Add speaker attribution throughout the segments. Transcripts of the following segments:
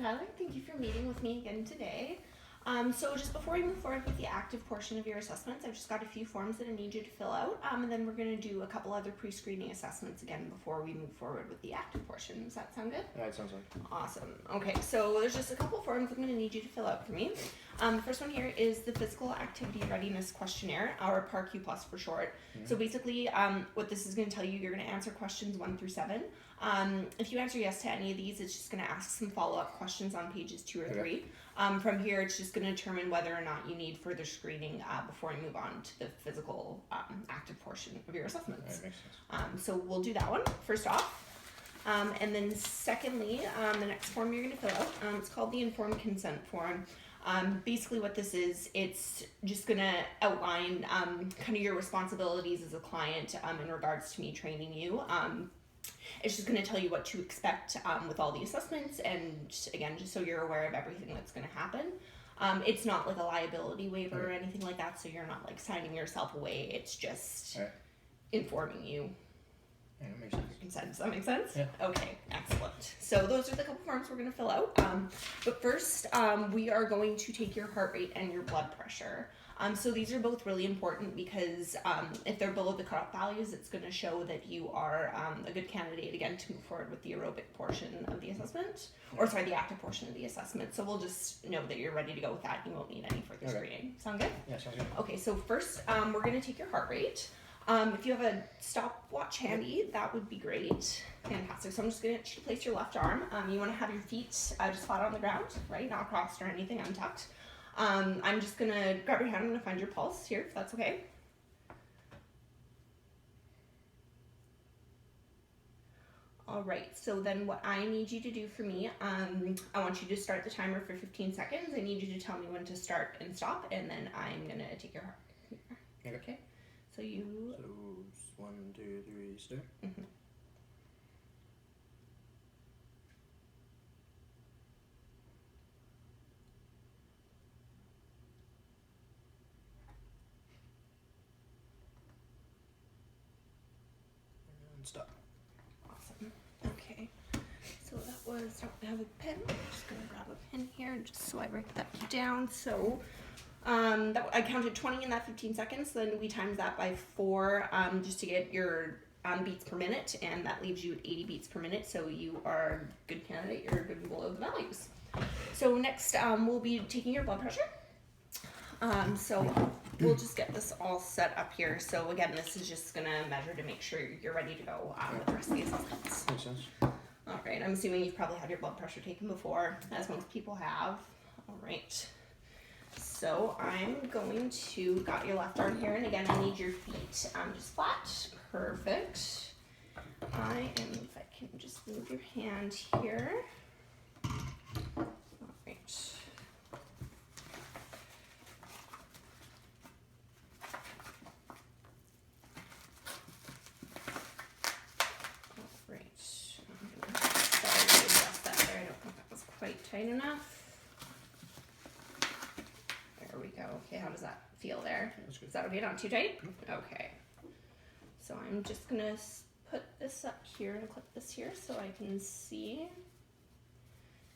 Speaker 1: Tyler. Thank you for meeting with me again today. So just before we move forward with the active portion of your assessments, I've just got a few forms that I need you to fill out, and then we're going to do a couple other pre-screening assessments again before we move forward with the active portion. Does that sound good?
Speaker 2: Yeah, it sounds good.
Speaker 1: Awesome. Okay, so there's just a couple forms I'm going to need you to fill out for me. The first one here is the Physical Activity Readiness Questionnaire, or PARQ Plus for short.
Speaker 2: Mm-hmm.
Speaker 1: So basically, what this is going to tell you, you're going to answer questions 1 through 7. If you answer yes to any of these, it's just going to ask some follow-up questions on pages 2 or 3. From here, it's just going to determine whether or not you need further screening before you move on to the physical active portion of your assessments.
Speaker 2: That makes sense.
Speaker 1: So we'll do that one first off. And then secondly, the next form you're going to fill out, it's called the Informed Consent Form. Basically what this is, it's just going to outline kind of your responsibilities as a client in regards to me training you. It's just going to tell you what to expect with all the assessments, and again, just so you're aware of everything that's going to happen. It's not like a liability waiver or anything like that, so you're not like signing yourself away. It's just informing you.
Speaker 2: Yeah, that makes sense.
Speaker 1: Consent. Does that make sense?
Speaker 2: Yeah.
Speaker 1: Okay, excellent. So those are the couple forms we're going to fill out. But first, we are going to take your heart rate and your blood pressure. So these are both really important because if they're below the cutoff values, it's going to show that you are a good candidate again to move forward with the aerobic portion of the assessment, or sorry, the active portion of the assessment. So we'll just know that you're ready to go with that. You won't need any further screening. Sound good?
Speaker 2: Yeah, sounds good.
Speaker 1: Okay, so first we're going to take your heart rate. If you have a stopwatch handy, that would be great. Fantastic. So I'm just going to get you to place your left arm. You want to have your feet just flat on the ground, right? Not crossed or anything, untucked. I'm just going to grab your hand. I'm going to find your pulse here, if that's okay. All right, so then what I need you to do for me, I want you to start the timer for 15 seconds. I need you to tell me when to start and stop, and then I'm going to take your heart. Okay. So you...
Speaker 2: So, 1, 2, 3, start.
Speaker 1: Mm-hmm.
Speaker 2: And stop.
Speaker 1: Awesome. Okay. So that was... I have a pen. I'm just going to grab a pen here just so I write that down. So... I counted 20 in that 15 seconds, then we times that by 4 just to get your beats per minute, and that leaves you at 80 beats per minute, so you are a good candidate, you're good and below the values. So next we'll be taking your blood pressure. So we'll just get this all set up here. So again, this is just going to measure to make sure you're ready to go with the rest of the assessments.
Speaker 2: Makes sense.
Speaker 1: Alright, I'm assuming you've probably had your blood pressure taken before, as most people have. Alright. So I'm going to, got your left arm here, and again, I need your feet just flat. Perfect. If I can just move your hand here. All right. All right. I'm going to adjust that there. I don't think that was quite tight enough. There we go. Okay, how does that feel there?
Speaker 2: That's good.
Speaker 1: Is that okay? Not too tight? Okay. So I'm just going to put this up here and clip this here so I can see.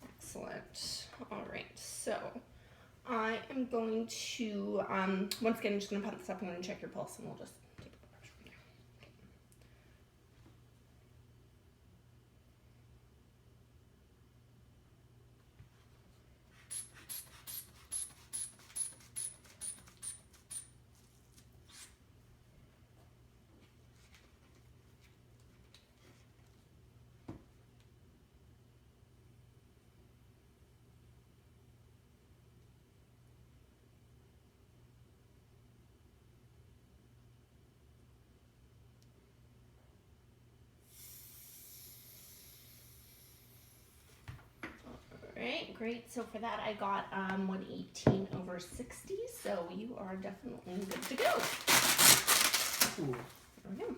Speaker 1: Excellent. All right. So I am going to, once again, I'm just going to put this up. I'm going to check your pulse, and we'll just take the pressure from there. Okay. Alright, great. So for that I got 118/60, so you are definitely good to go.
Speaker 2: Ooh.
Speaker 1: There we go.